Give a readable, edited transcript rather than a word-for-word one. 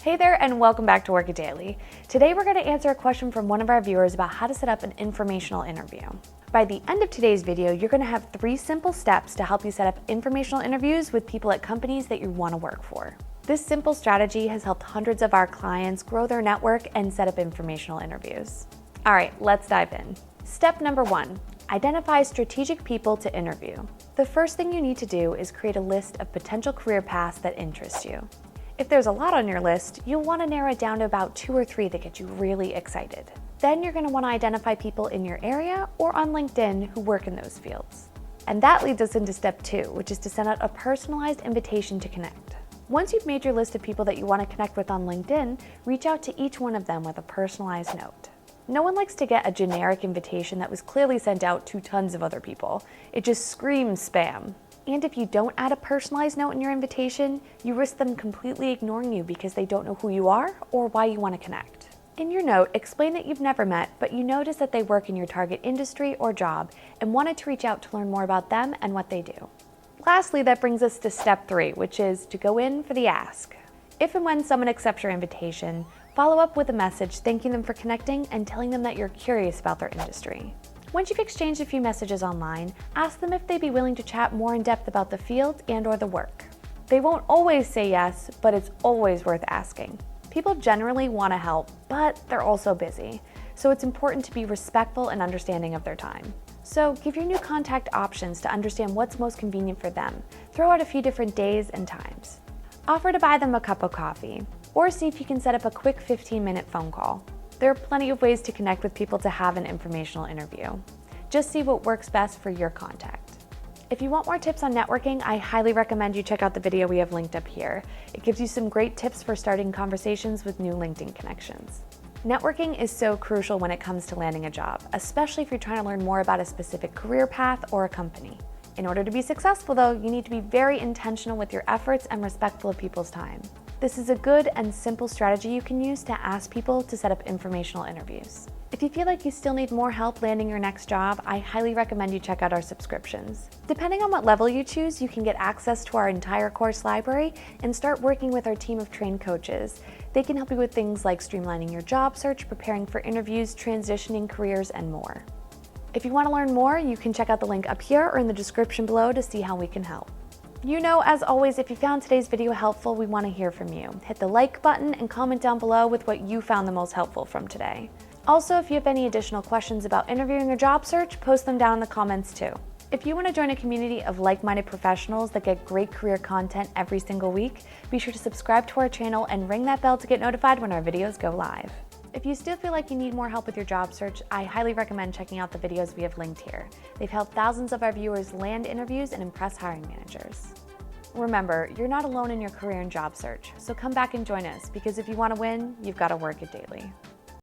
Hey there, and welcome back to Work It Daily. Today we're going to answer a question from one of our viewers about how to set up an informational interview. By the end of today's video, you're going to have 3 simple steps to help you set up informational interviews with people at companies that you want to work for. This simple strategy has helped hundreds of our clients grow their network and set up informational interviews. All right, let's dive in. Step number 1, identify strategic people to interview. The first thing you need to do is create a list of potential career paths that interest you. If there's a lot on your list, you'll want to narrow it down to about 2 or 3 that get you really excited. Then you're going to want to identify people in your area or on LinkedIn who work in those fields. And that leads us into step 2, which is to send out a personalized invitation to connect. Once you've made your list of people that you want to connect with on LinkedIn, reach out to each one of them with a personalized note. No one likes to get a generic invitation that was clearly sent out to tons of other people. It just screams spam. And if you don't add a personalized note in your invitation, you risk them completely ignoring you because they don't know who you are or why you want to connect. In your note, explain that you've never met, but you notice that they work in your target industry or job and wanted to reach out to learn more about them and what they do. Lastly, that brings us to step 3, which is to go in for the ask. If and when someone accepts your invitation, follow up with a message thanking them for connecting and telling them that you're curious about their industry. Once you've exchanged a few messages online, ask them if they'd be willing to chat more in depth about the field and/or the work. They won't always say yes, but it's always worth asking. People generally want to help, but they're also busy, so it's important to be respectful and understanding of their time. So give your new contact options to understand what's most convenient for them. Throw out a few different days and times. Offer to buy them a cup of coffee, or see if you can set up a quick 15-minute phone call. There are plenty of ways to connect with people to have an informational interview. Just see what works best for your contact. If you want more tips on networking, I highly recommend you check out the video we have linked up here. It gives you some great tips for starting conversations with new LinkedIn connections. Networking is so crucial when it comes to landing a job, especially if you're trying to learn more about a specific career path or a company. In order to be successful though, you need to be very intentional with your efforts and respectful of people's time. This is a good and simple strategy you can use to ask people to set up informational interviews. If you feel like you still need more help landing your next job, I highly recommend you check out our subscriptions. Depending on what level you choose, you can get access to our entire course library and start working with our team of trained coaches. They can help you with things like streamlining your job search, preparing for interviews, transitioning careers, and more. If you want to learn more, you can check out the link up here or in the description below to see how we can help. You know, as always, if you found today's video helpful, we want to hear from you. Hit the like button and comment down below with what you found the most helpful from today. Also, if you have any additional questions about interviewing or job search, post them down in the comments too. If you want to join a community of like-minded professionals that get great career content every single week, be sure to subscribe to our channel and ring that bell to get notified when our videos go live. If you still feel like you need more help with your job search, I highly recommend checking out the videos we have linked here. They've helped thousands of our viewers land interviews and impress hiring managers. Remember, you're not alone in your career and job search, so come back and join us, because if you want to win, you've got to work it daily.